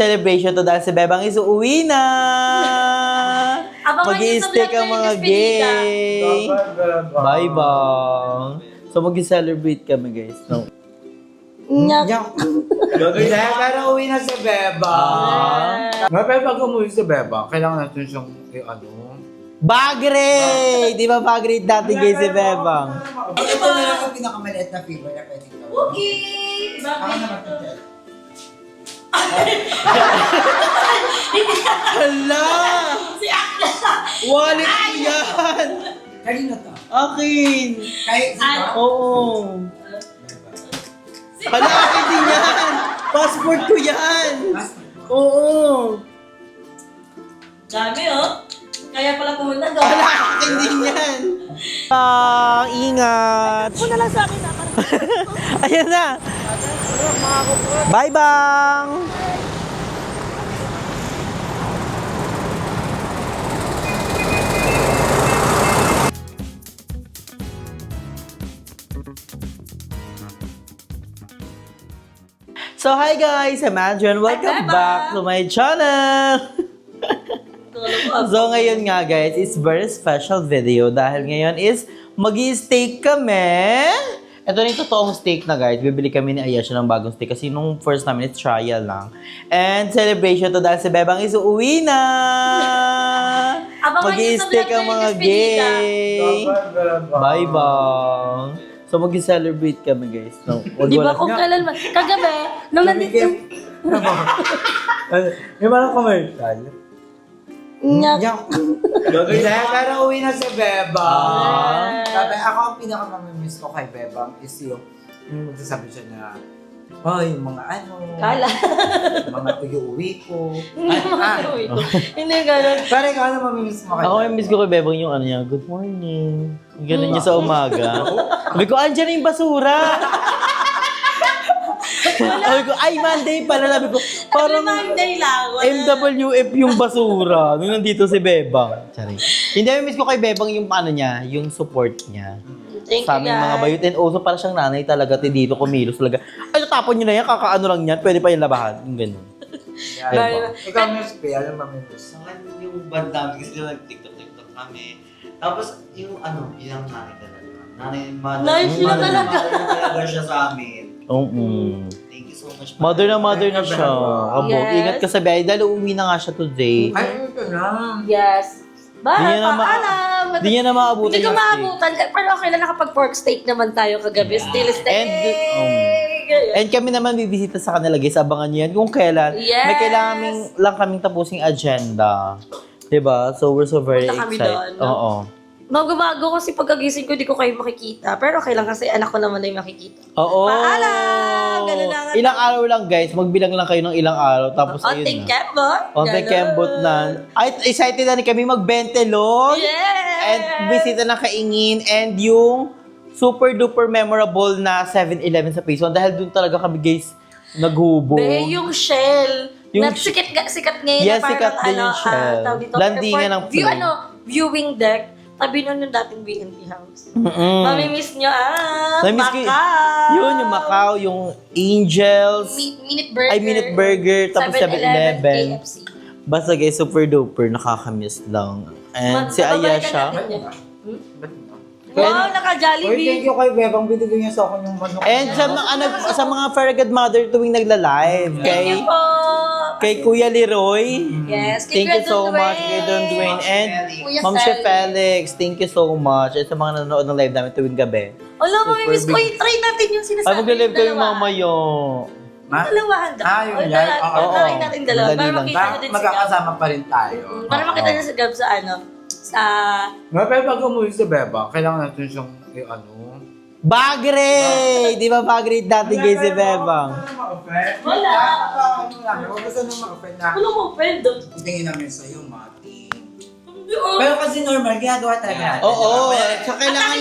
celebration to dahil si Bebang is uuwi na! Mag-i-stick ang mga gay! Bye, Bang! So, mag-i-celebrate kami, guys. No? Pero uwi na si Bebang. Pero pag umuwi si Bebang, kailangan natin siyang Bagre! Di ba Bagre dati, guys, si Bebang? Ito na lang yung pinakamaliit na flavor na pwede gawin. Okay! Hala! Si Akla! Wallet ko yan! Kanino to? Akin! Kahit sino? Oo! Hala, akin din yan! Passport ko yan! Oo! Dami oh! Kaya pala pumunta doon. Hala, akin din yan! Ingat! Muna lang sa akin na. Ayan na! Bye, Bang! So, hi guys! I'm Adrian. Welcome back to my channel! So, ngayon nga guys, it's very special video dahil ngayon is mag-i-steak kami. Ito na yung totoong steak na guys. Bibili kami ni Ayesha ng bagong steak kasi nung first namin it's trial lang. And celebration to dahil si Bebang is uuwi na! Mag-i-steak ang mga gay! Bye, Bang! So, mag-i-celebrate kami, guys. No, Di ba kung kailan man? Kagabi, nung nandito... Yung parang commercial. Pero uwi na si Bebang. Sabi, ako ang pinakamamimiss ko kay Bebang is yung magsasabi siya na, yung mga Kala. mga uwi ko. Hindi gano'n. Pero ikaw ano mamimiss mo kay Ako yung miss ko kay Bebang yung ano niya, good morning. Ganun niya sa umaga. Sabi ko, andyan na yung basura. Sabi ko, ay, Monday pala. Sabi ko, parang Monday lang. MWF yung basura. Nung nandito si Bebang. Sorry. Hindi, miss ko kay Bebang yung ano niya, yung support niya. Thank Sa you, aming mga guys. bayot. And also, para siyang nanay talaga. Dito kumilos talaga. Ay, tapon niyo na yan. Kakaano lang yan. Pwede pa yung labahan. Yung ganun. Bebang. Ikaw miss P, ano mamimiss? Sa akin yung band namin kasi nag-TikTok kami. Tapos yung yun ang nanay talaga. Nice sila talaga. Mother na talaga siya sa amin. Thank you so much. Mother na siya. Abo, Yes. ingat ka sa biyahe. Dahil uuwi na nga siya today. Ay, ito na. Yes. Bye, Di niya na paalam. Hindi niya na maabutan Hindi ko yung steak. maabutan. Pero okay lang, nakapag-pork steak naman tayo kagabi. Still steak. And kami naman bibisita sa kanila, guys. Abangan niyo yan kung kailan. Yes. May kailangan lang kaming tapusing agenda. Diba? So, we're so very Punta kami excited. doon, no? Oo. Bago kasi pagkagising ko, di ko kayo makikita. Pero okay lang kasi anak ko naman na yung makikita. Oo. Paalam! Ganun na nga. Ilang araw lang, guys. Magbilang lang kayo ng ilang araw. Tapos, ayun Onting na. kembot. Onting kembot na. Ay, excited na rin kami mag-bentelog. Yes! And bisita na kaingin. And yung super duper memorable na 7-Eleven sa Phase 1. Dahil dun talaga kami, guys, naghubog. Yung shell. Yung Sikat ngayon. Yes, na sikat din yung shell. tawag dito, Landingan ng view, plane. viewing deck. Tabi nun yung dating BNP house. Mm-mm. Mamimiss nyo, Namiss ko Macau. yun, yung Macau, yung Angels, Minute Burger. ay Minute Burger, tapos 7-Eleven. KFC. Basta guys, super duper, nakakamiss lang. And si Ayesha. Wow, Uy, naka-Jollibee. thank you kay Bebang. Binigyan niya sa akin yung manok. And sa mga Farragut Mother tuwing nagla-live, Thank you po. kay Kuya Leroy. Yes, kay Thank you Kuya so Don much, Dwayne. kay Don Dwayne. And Kuya Ma'am Chef Felix, thank you so much. At sa mga nanonood ng live namin tuwing gabi. Alam mo, mamimiss ko. Try natin yung sinasabi. Ay, magla-live kami dalawa. mamaya. Dalawa hanggang. Yun yan. Oo. Try natin dalawa. Madali Para lang. makita nyo din si Gab. Magkakasama pa rin tayo. Para makita nyo si Gab sa sa... Pero pag umuwi si Bebang, kailangan natin siyang Bagre! Di ba Bagre dati, guys, si Bebang? Wala. Huwag ka sana ma-offend na. Wala mo, friend. Tingin namin sa'yo, Mati. Oo. Pero kasi normal, ginagawa talaga natin. Oo. diba? So, kailangan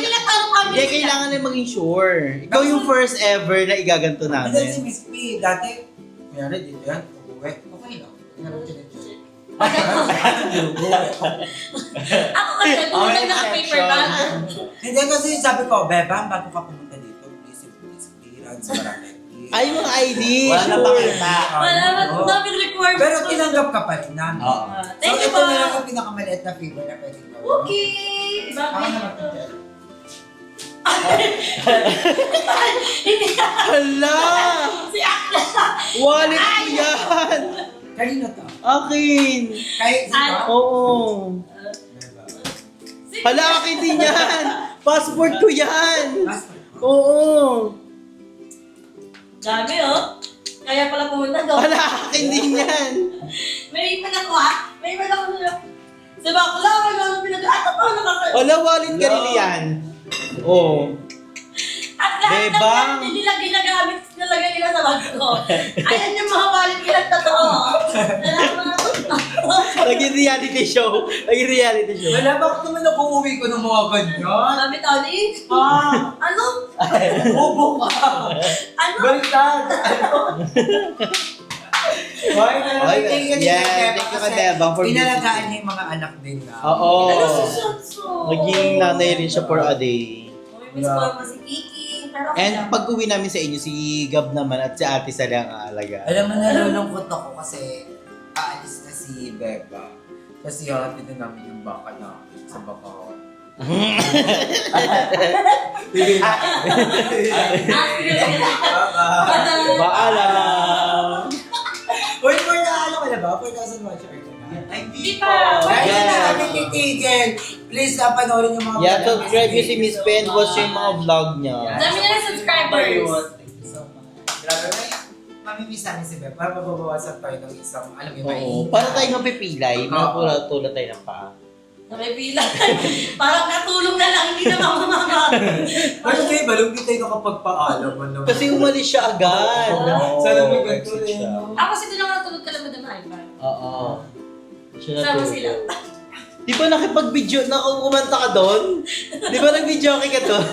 hindi, kailangan na maging sure. Ikaw yung first ever na igaganto Minsan si namin. Miss P, dati, mayroon dito yan, uwi. Okay lang. Ako kasi, pumunta naka-paper bag. Hindi kasi sabi ko, Bebang, bago ka pumunta dito, please clearance, barangay Ay, mga ID. Wala na sure. pakita. Wala Oo. namin requirements. Pero tinanggap ka pa rin namin. Oo. Thank So, you ito po. na lang yung pinakamaliit na favor na pwede gawin. Okay. Ako naman Bakit? ito. Hala! Si Akla. Wallet ko yan! Kanino to? Akin! Kahit sino? Oo. Hala, akin din yan! Passport ko yan! Oo. Dami oh. Kaya pala pumunta doon. Hala, akin din yan! May ipan ako ha. May ipan ako nila. Sa bakla, wala nang pinag... At ako nakakayo. Hala, wallet ka rin yan. Oo. At lahat ng Bebang. yan, hindi nila ginagamit, nilagay nila sa bag ko. Ayan yung mga wallet nila totoo. Naging reality show. Naging reality show. Wala, bakit naman ako uuwi ko ng mga ganyan? Dami Tony. Ano? Bobo ka! Ano? Baliktad! Why na lang? Okay, Thank you, yes, Bebang, thank you kay kasi Bebang for inalagaan niya yung mga anak din na. Oo. Ano si Shotso? Naging nanay rin siya for a day. Miss ko naman si Kiki. Pero okay And lang. pag uwi namin sa inyo, si Gab naman at si Ate Sally ang aalaga. Alam mo, nalulungkot ako kasi aalis na si Beba. Kasi hatid na namin yung baka na sa baka. Paalam! Uy, for na ano ka na ba? 4,000 watcher ka na? Ay, Hindi di pa. Dahil Yes. na kami titigil. Please, panoorin yung mga Yeah, vlog ng subscribe nyo Miss si Miss Pen. Watch yung mga vlog niya. Dami na ng subscribers. Thank you so much. Grabe na mamimiss namin si Beb para mababawasan tayo ng isang, alam mo, Oo. Para tayo mapipilay, tulad tayo ng paa. Na may pila. Parang katulong na lang, hindi na mamamama. Pero kayo, balong di tayo nakapagpaalam. Ano? Kasi umalis siya agad. Oo. Sana may ganito exit rin. siya. Ako kasi doon ako natulog ka lang madam Ivan. Oo. Siya Sama natulog. sila. Di ba nakipag-video na kung kumanta ka doon? Di ba nag-video ka doon?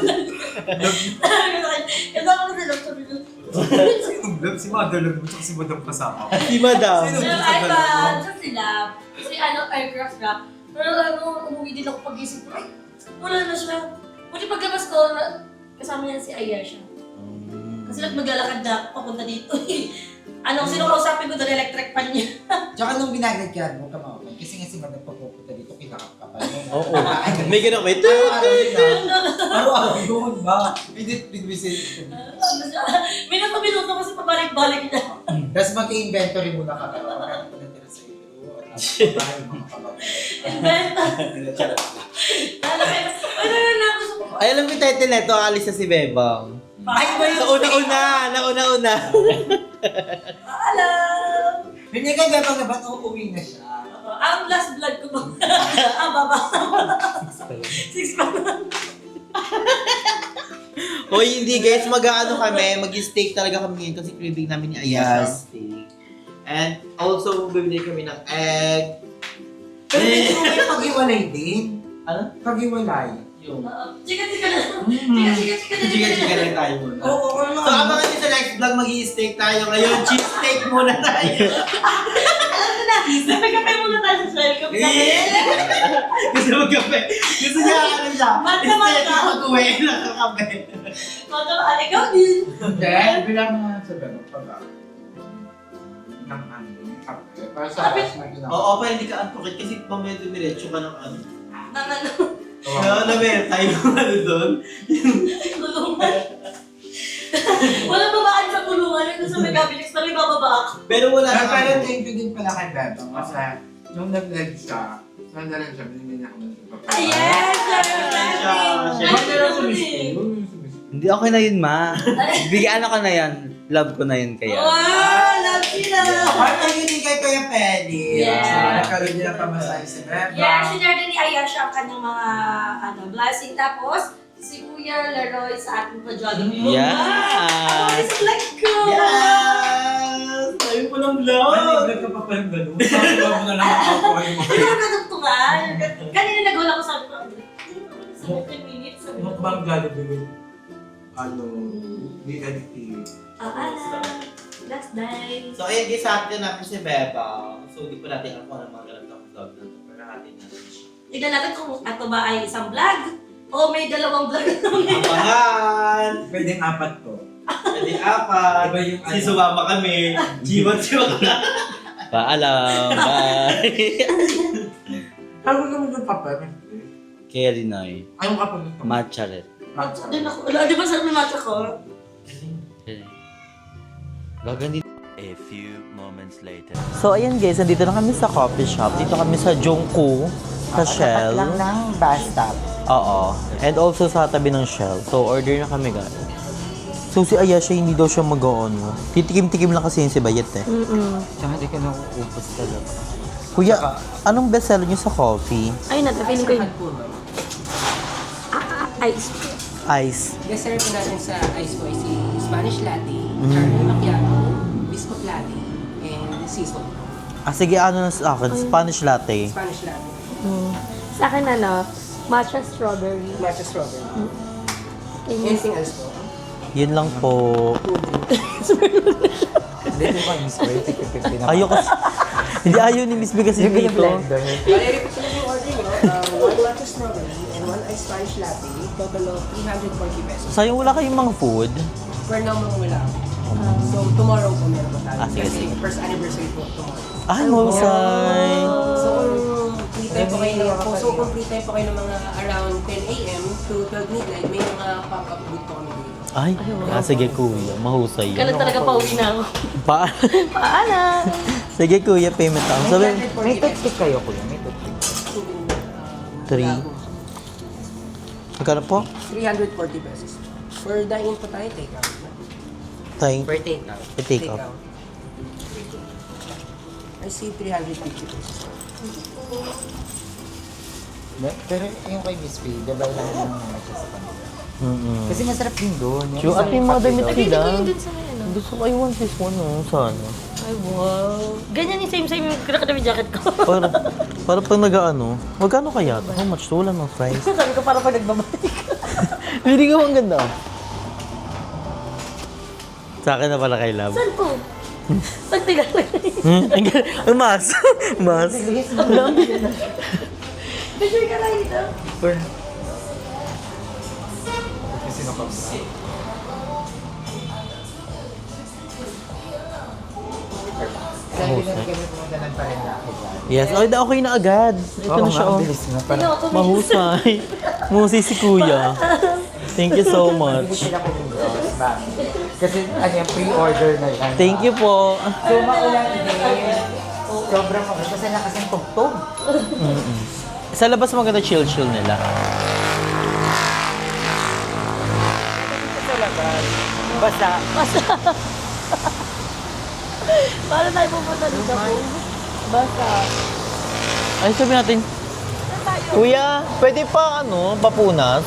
Kasi ako na sila. Sinong vlog? Si Mother lang mo, si Madam kasama. Si Madam. Sino? Madam Ivan, sa sila. Si aircraft na. Pero umuwi din ako pag-isip ko. Ay, wala na siya. Buti paglabas ko, kasama niya si Ayesha. Kasi maglalakad na papunta dito. Sino kausapin ko doon, electric pan niya. Tsaka nung binagad ka, huwag ka ma-open. Kasi nga si Madam pagpupunta dito, kinakapkapal mo. Oo. May ganun, may Araw-araw yun ba? Hindi bigbisin. Minuto kasi pabalik-balik niya. Tapos mag-inventory muna ka. Pero marami ko natira sa iyo. At bahay mga kabag. Inventa. Ano na gusto ko? Ay, alam mo yung title neto, alis na si Bebang. Ay, ba yun? Nauna-una. Alam. Binigay Bebang na ba't uuwi na siya? Ang last vlog ko ba? Baba. 6 pa lang. Hoy, hindi guys, mag-ano kami, mag-steak talaga kami ngayon kasi craving namin ni Ayas steak. And also, bibili kami ng egg. Pero may pag-iwalay din. Ano? Pag-iwalay. Yung Chika-chika na. Chika-chika chika-chika lang tayo muna. Oo, So, abangan nyo sa next vlog, mag-steak tayo ngayon. Cheese steak muna tayo. Alam ko na. Napag-kape muna tayo sa swell. Kape. Gusto mag-kape. Gusto niya, ano siya? Mata. Steak yung mag-uwi ng kape. Mata, ikaw din. Hindi, bilang mo sa Bebang pag ng ano, kape. Para sa Kape? oras na ginawa. Oo, pa hindi ka antukit kasi mamaya dumiretso ka ng ano. Ano? Na meron tayo ano doon. Kulungan. Walang babaan sa kulungan. Yung sa may cabinex pa rin bababa ako. Pero wala Pero na thank you din pala kay Bebang. Kasi nung nag-leg siya, saan na lang siya, binigyan niya ako ng papaya. Yes! Hindi, okay na yun, ma. Bigyan ako na yan. Love ko na yun kaya. Wow! Love sila! Partner yun din kay Kuya Penny. Yeah. Nagkaroon niya ng pamasahe si Bebang. Yeah, sinare ni Ayasha ang kanyang mga blessing. Tapos, si Kuya Leroy sa ating pa-jogging. Yeah. Wow! It's like ko! Yes! Tayo po ng vlog! Nag-vlog ka pa pa yung gano'n. Sabi mo na lang ako yung mga. Hindi ko nadugtungan. Kanina nag-wala ko sabi ko, sa 15 minutes. sabi ko. Mukbang Jollibee. Ano, di editing. Alam. Last day. So, ayun guys, sa atin natin si Beba. So, di po natin alam kung ano mga ganitong vlog na ito. Pero natin natin siya. Tignan natin kung ito ba ay isang vlog o may dalawang vlog. Abangan! Pwedeng 4 to. Hindi apat. Iba yung Si sumama kami. Jiwan ka. Paalam. Bye. Ano ka mo yung kape? Kaya Linoy. Anong kape mo? Matcha red. Matcha din ako. Wala, di ba sabi matcha ko? Gagandi. A few moments later. So ayan guys, nandito na kami sa coffee shop. Dito kami sa Jungko, sa Shell. lang ng bus stop. Oo. And also sa tabi ng Shell. So order na kami guys. So si Ayesha hindi daw siya mag-on. Titikim-tikim lang kasi yun si Bayet eh. Tsaka hindi ka nauubos talaga. Kuya, anong bestseller niyo sa coffee? Ayun na, feeling ko yun. Ice. Ice. Best seller po natin sa ice po ay si Spanish Latte, Caramel Macchiato, Biscuit Latte, and Seasoned. Sige, ano na sa akin? Spanish latte. Spanish Latte, Sa akin matcha strawberry. Matcha Strawberry. Anything else po? Yun lang po. Hindi ko yung spray. Tip-tip-tip na. Ayoko. Hindi ayaw ni Miss B kasi Yung dito. blender. Bali, repeat ko lang yung order nyo. One Matcha Strawberry and one ice Spanish Latte, total of 340 pesos. Sayang wala kayong mga food. Per now mga wala. So tomorrow po meron po tayo. Sige, Kasi sige. first anniversary po tomorrow. Ay, mahusay. So kung free time po kayo kung free time po kayo ng mga around 10 a.m. to 12 midnight, may mga pop-up booth po kami dito. Ay, sige kuya, mahusay. Kailan talaga pauwi na ako. Paalam! Sige kuya, payment ako. Sabi, 340 May pesos. toothpick kayo, kuya. May toothpick. 3. Magkano po? 340 pesos. For dine-in po tayo, take out. Tayo. Per take out. Take out. I see 350 pesos. Pero yung kay Miss P, gabay lang yung mga siya sa kanila. Kasi masarap din doon. True, at yung mga damit Hindi sila. ko yun dun sa may ano. Gusto ko, I want this one, oh. Sana. Ay, wow. Ganyan yung same-same yung kinakadami jacket ko. Para pag nag-ano, magkano kaya? How much to? Wala ng price. Sabi ko para pag nagbabalik. Hindi ka ang ganda. Sa akin na pala kay Love. Saan po? Pagtigal lang. Mas. Mas. Picture ka lang dito. Kasi sino ka ba? Dahil din kami pumunta ng Paranaque dyan. Yes, okay na agad. Ito na siya, oh. Bilis na. Hindi ako tumingin. Mahusay. Mahusay si Kuya. Thank you so Hindi much. sila kumilos. Bakit? Kasi ano yung pre-order na yan. Thank you po. So, maulang din. Sobrang maganda kasi nakasing tugtog. Sa labas maganda chill-chill nila. Basta, Paano tayo pupunta dito po? Basta. Ay, sabi natin. Kuya, pwede pa papunas?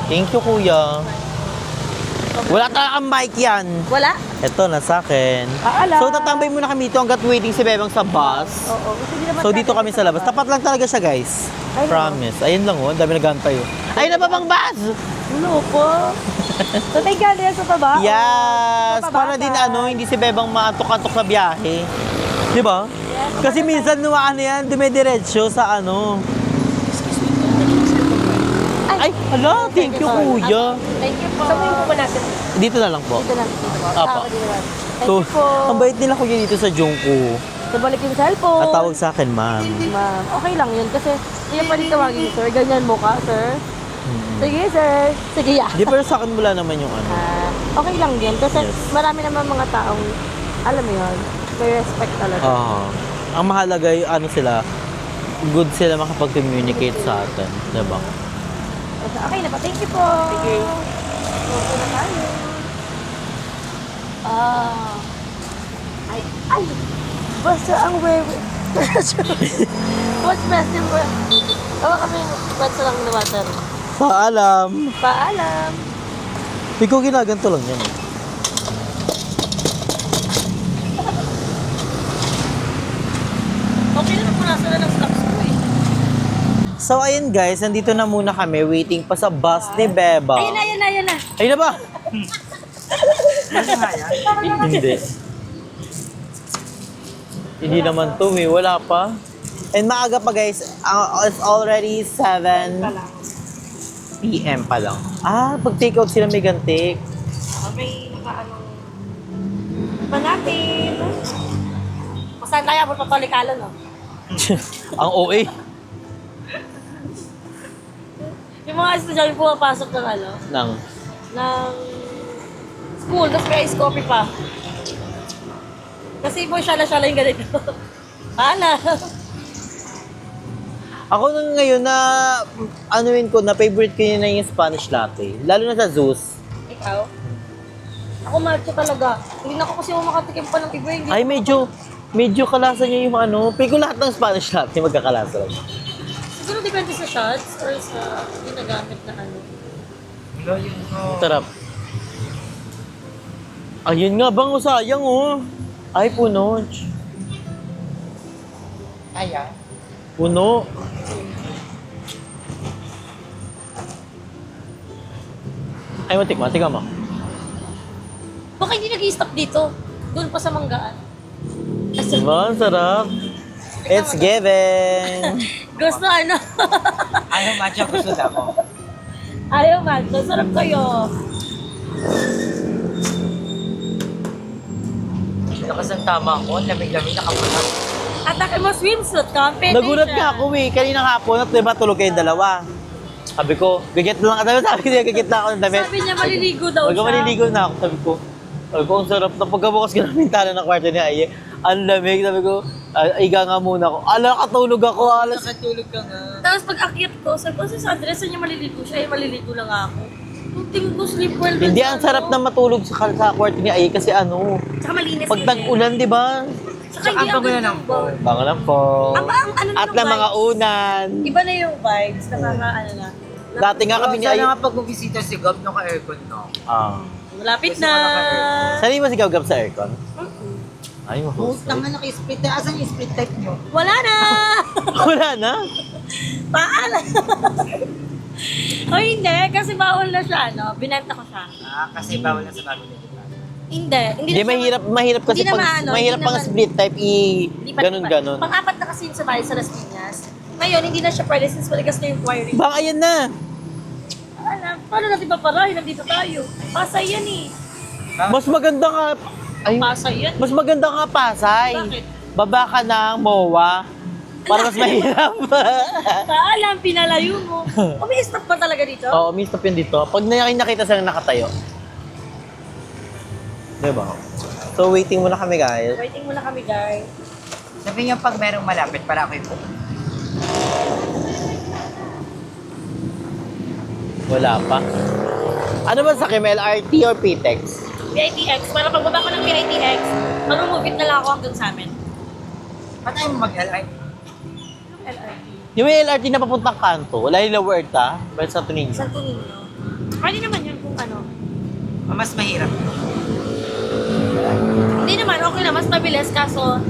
Thank you, Kuya. Wala talagang mic yan. Wala? Ito, nasa akin. Paalam. So, tatambay muna kami dito hanggat waiting si Bebang sa bus. Oo. Hindi naman So, dito kami sa labas. Tapat lang talaga siya, guys. Promise. Ayun lang, oh. Ang dami nagantay, oh. Ayun na pa bang bus? Ano po? So, tayo galing sa baba? Yes! Oo, Para din hindi si Bebang maantok-antok sa biyahe. Di ba? Kasi minsan yan, dumidiretso sa Ay, hala, thank you, Kuya. Thank you po. Saan mo yung pupunasan? Dito na lang po. Dito lang. Dito po. Apo. Dito lang. Thank So, you po. ang bait nila Kuya dito sa Jungko. So, balik yung cellphone. At tawag sa akin, ma'am. Ma'am, okay lang yun kasi hindi pa rin tawagin, sir. Ganyan mo ka, sir. Sige, sir. Sige, ya. Di, pero sa akin wala naman yung Okay lang yun kasi Yes. marami naman mga taong, alam mo yun, may respect talaga. Ang mahalaga sila, good sila makapag-communicate sa atin. Diba? Okay na ba? Thank you po. Sige. Okay na tayo. Ay. Basta ang wewe. What's best in world? Tawa kami, basta lang na water. Paalam. Paalam. Ikaw ginaganto lang yan. Okay na punasan na ng stocks ko eh. So, ayun guys, nandito na muna kami, waiting pa sa bus ni Beba. Ayun na. Ayun na ba? Hindi. Hindi naman to wala pa. And maaga pa guys, it's already 7. 6 p.m. pa lang. Ah, pag take out sila may gantik. May pa natin. Masan tayo, abot papalikalo, no? Ang OA. Yung mga estudyante pumapasok ng Nang. ng school, tapos may ice coffee pa. Kasi po syala-syala yung ganito. Hala. Ako nang ngayon na, anuin ko, na favorite ko yun na yung Spanish latte. Lalo na sa Zeus. Ikaw? Ako matcha talaga. Hindi na ako kasi makatikim pa ng iba. Hindi Ay, ako- medyo kalasa niya yung ano. Pero kung lahat ng Spanish latte, magkakalasa lang. Siguro depende sa shots or sa ginagamit na ano. Hello, yun ko. Sarap. Ayun nga, bang sayang oh. Ay, puno. Kaya? Puno. Ay, matikman. Tingnan mo. Baka hindi nag-i-stop dito. Doon pa sa manggaan. Diba? Ang sarap. It's given. Gusto ano? Ayaw matcha, gusto na mo. Ayaw matcha. Sarap kayo. Lakas ang tama ko, lamig-lamig nakapunan. Atake mo swimsuit ka. Pwede Nagulat siya. nga ako eh. Kanina hapon at diba tulog kayong dalawa. Sabi ko, gagit lang ako. Sabi ko, gagit na ako ng damit. Sabi niya maliligo daw Pagka siya. maliligo na ako, sabi ko, ang sarap na pagkabukas ko ng bintana ng kwarto ni Aye. Ang lamig, sabi ko, iga nga muna ako. Ala, katulog ako. Alas. Nakatulog ka nga. Tapos pag akyat ko, sabi ko, si Sandra, saan niya maliligo siya? Eh, maliligo lang ako. Yung tingin ko, sleep well. dun Hindi, sa ang sarap ano. na matulog sa kwarto ni Aye kasi ano, Tsaka malinis. pag tag-ulan, di ba? Tsaka Tsaka hindi ang ang pagulan ganda ng ng fall. Baka lang po. Ang ano At ng na mga vibes. unan. Iba na yung vibes. Nakaka-ano na. Dati nga kami ni Aye. Sana nga pag bumisita si Gab, naka-aircon no. Ah. Malapit Gusto na. ko naka-aircon. Sanay mo si Gab sa aircon? Ay, Host mahusay. naman naka-split type. Asan yung split type nyo? Wala na! Wala na. Paalam! O hindi, kasi bawal na siya, no? Binenta ko siya. Ah, kasi bawal na sa family nila. Hindi. Hindi, na siya- mahirap kasi Hindi pag, naman, ano, mahirap hindi pang naman- split type Hindi pa- ganun-ganon. Pang-apat na kasi yun sa bahay sa Las Piñas. Ngayon, hindi na siya pwede since maligas na yung wiring. Baka yan na. Alam, paano natin paparahin? Nandito tayo. Pasay yan eh. Mas maganda nga, ay, Pasay yan. mas maganda nga Pasay. Bakit? Baba ka ng MOA. Para mas mahirap. Paalam, pinalayo mo. O may stop pa talaga dito? Oo, may stop yun dito. Pag nakita sila nakatayo. Diba? So, waiting muna kami, guys. Waiting muna kami, guys. Sabi niya pag merong malapit, para ako yung Wala pa. Ano ba sa Kim? LRT or PTEX? PITX. Para pagbaba ko ng PITX, mag-move it na lang ako hanggang sa amin. Paano yung mag-LI? Anong LRT? Yung may LRT na papuntang kanto, wala yung Lower ta, but sa Tuning. Santo Niño. Pwede naman yun kung ano. Mas mahirap. Hindi naman, okay na. Mas mabilis kaso,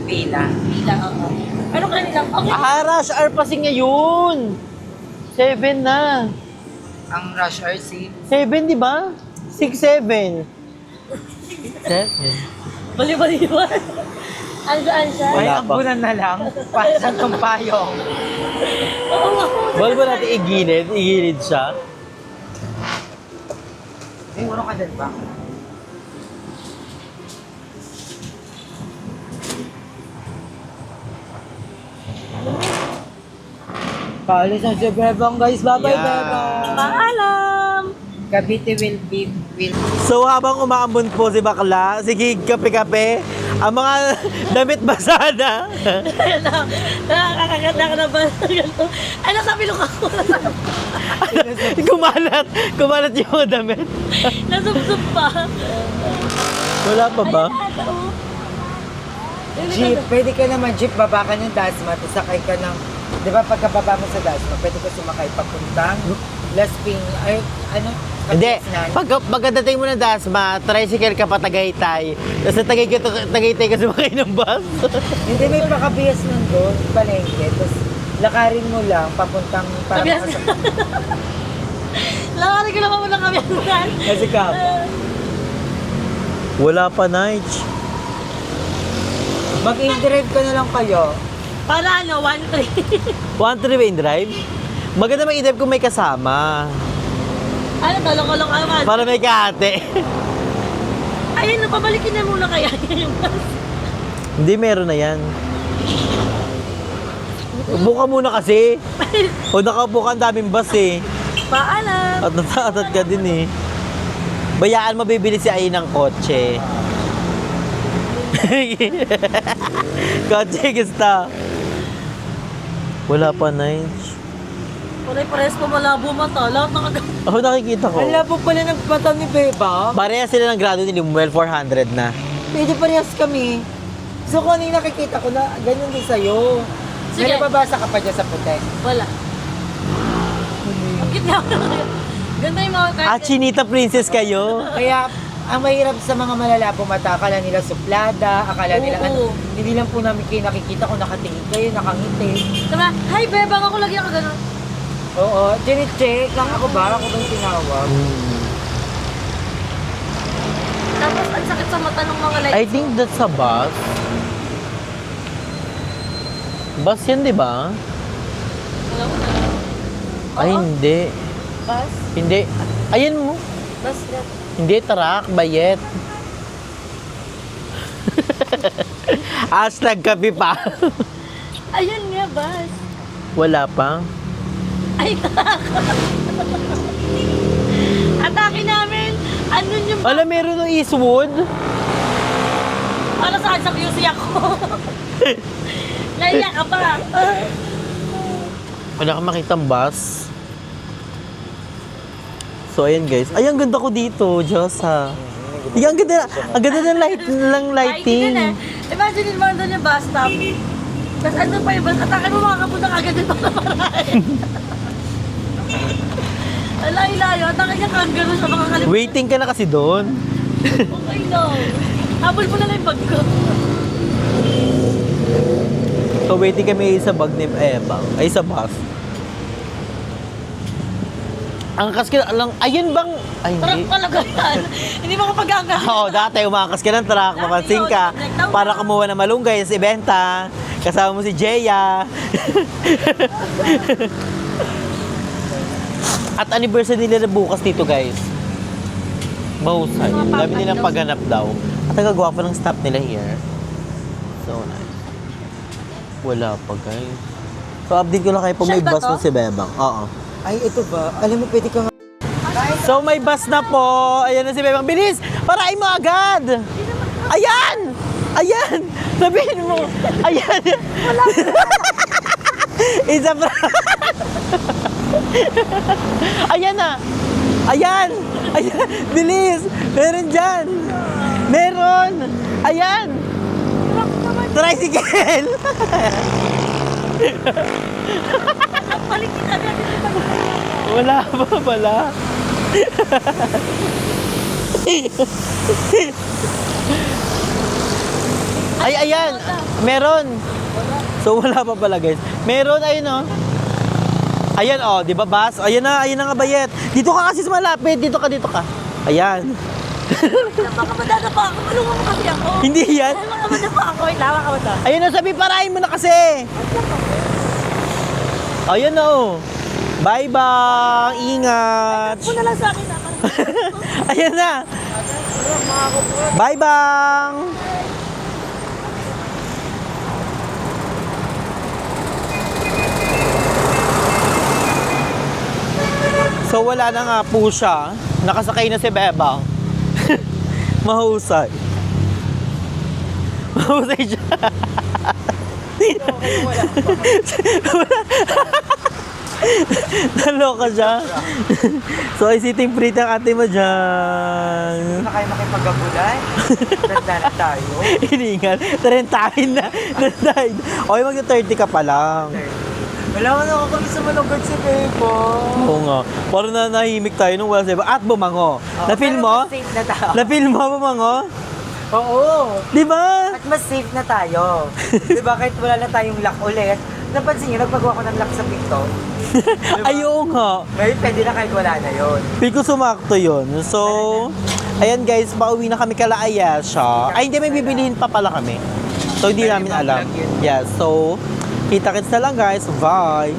Pila. pila, oo. Pero kanilang, okay. Ah, rush hour pa si ngayon. 7 na. Ang rush hour si 7, di ba? 6, 7. 7. Bali-bali ba? Andaan siya? Wala ay pa. ambunan na lang. Pasan tong payong. Oo nga. Bawal ba natin igilid siya? Ay, urong ka din ba? Paalis na si Bebang, guys. Bye-bye, Yeah. Bebang. Paalam! Cavite will. So habang umaambon po si Bakla, sige kape-kape, ang mga damit basa na. Nakakaganda ka na ba? Ano sabi nung ako? kumalat yung mga damit. Nasubsob pa. Wala pa ba? Jeep, pwede ka naman, Jeep, baba ka ng Dasma, tapos sakay ka ng, di ba pagkababa mo sa Dasma, pwede ka sumakay papuntang Las Piñas, ay, ano, Hindi. Kapitnan. Pagdating mo ng Dasma, tricycle ka pa Tagaytay. Tapos sa Tagaytay ka sumakay ng bus. Hindi, may pakabiyas nun doon, palengke, tapos lakarin mo lang, papuntang, Kabiyas. Lakari ko naman muna kami. Kasi ka, Wala pa, Nige. mag-in-drive ka na lang kayo. Para ano, 1-3. 1-3 ba yung drive? Maganda mag-idip kung may kasama. Ano, talong-kalong naman. Para may kahate. Ayun, pabalikin na muna kaya yung bus. Hindi, meron na yan. Buka muna kasi. O nakaupo ka, ang daming bus eh. Paalam. At nataatat ka din eh. Bayaan mo bibili si Ay ng kotse. Kotse, gusto. Wala pa, Nige. Pare-pares pa malabo mata. Lahat nakagawa. Ako nakikita ko. Ang labo pala ng mata ni Beba. Parehas sila ng grado ni Limuel, 400 na. Pwede parehas kami. So kung ano yung nakikita ko na ganyan din sa'yo. Sige. May nababasa ka pa dyan sa putek. Wala. Ang cute nga ako. Ganda yung mga Ah, Chinita Princess kayo. Kaya ang mahirap sa mga malalabong mata, akala nila suplada, akala nila Oo. hindi lang po namin kayo nakikita kung nakatingin kayo, nakangiti. Diba? Hi, bebang ako lagi ako gano'n. Oo, check lang ako ba? Ako ba yung tinawag? Tapos, ang sakit sa mata ng mga lights. I think that's a bus. Bus yan, di ba? Alam ko na. Ay, Oo. hindi. Bus? Hindi. Ayan mo. Bus na. Hindi, tarak, bayet. Hashtag kape pa. Ayun nga, bus. Wala pa. Ay, atake namin. Ano yung bus? Alam, meron ng Eastwood. Para saan sa QC ako? Naiyak ka pa. Wala kang makitang bus. So, ayan guys. Ay, ang ganda ko dito, Diyos ha. Ay, ang ganda ng lighting. Din eh. Imagine mo doon yung bus stop. Tapos ano pa yung bus? Atake mo makakapunta kagad dito sa parahin. Layo-layo. Atake niya kangaroo sa mga kalimutan. Waiting ka na kasi doon. Okay no. Habol mo na lang yung bag ko. So, waiting kami sa bag ni Eva. Ay, sa bus. Ang kas ka lang, ayun bang, ay Truck hindi. talaga yan. Hindi mo kapag-aga. Oo, dati umakas ka ng truck, mapansin ka, para kumuha ng malunggay sa ibenta. Kasama mo si Jeya. At anniversary nila bukas dito, guys. Mahusay. Dami nilang paghanap daw. At ang gagawa pa ng staff nila here. So nice. Wala pa, guys. So, update ko lang kayo pag may Siya ba bus to? mo si Bebang. Oo. Ay, ito ba? Alam mo, pwede ka nga. So may bus na po. Ayan na si Bebang. Bilis! Parain mo agad! Ayan! Ayan! Sabihin mo. Ayan! Isa pa. Ayan na! Ayan! Ayan! Bilis! Meron dyan! Meron! Ayan! Tricycle! Balik kita natin yung bag. Wala pa pala. Ay, ayan. Meron. So, wala pa pala, guys. Meron, ayun, oh. Ayan, oh. Di ba, bus? Ayan na nga, bayet. Dito ka kasi sa malapit. Dito ka. Ayan. Baka madadapa ako. Malungan mo kasi ako. Hindi yan. Ay, baka madapa ako. Wait, lawa ka ba ito? Ayun na, sabi, parahin mo na kasi. Ayan na, oh. Bye-bye. Ingat. Muna lang sa akin. Ayan na. Bye-bye. So wala na nga po siya. Nakasakay na si Bebang. Mahusay. Mahusay siya. Naloka siya. So ay sitting pretty ang ate mo dyan. Na kayo makipag-abulan? Tanda na tayo. Hiningal. Tarentahin na. Tarentahin. Okay, mag-30 ka pa lang. Wala ka na kami sa malugod si Bebo. Oo nga. Parang na nahimik tayo nung wala sa iba. At bumango. Na-feel mo? Mas safe na tayo. Na-feel mo bumango? Oo. Di ba? At mas safe na tayo. Di ba kahit wala na tayong lock ulit. Napansin niyo, nagpagawa ko ng lock sa pinto. Ayaw nga. Ngayon pwede na kahit wala na yun. Feel ko sumakto yun. So, ayan guys, pauwi na kami kala Ayesha. Ay, hindi, may bibilihin pa pala kami. So, hindi namin alam. Yeah, so, kita-kits na lang guys. Bye!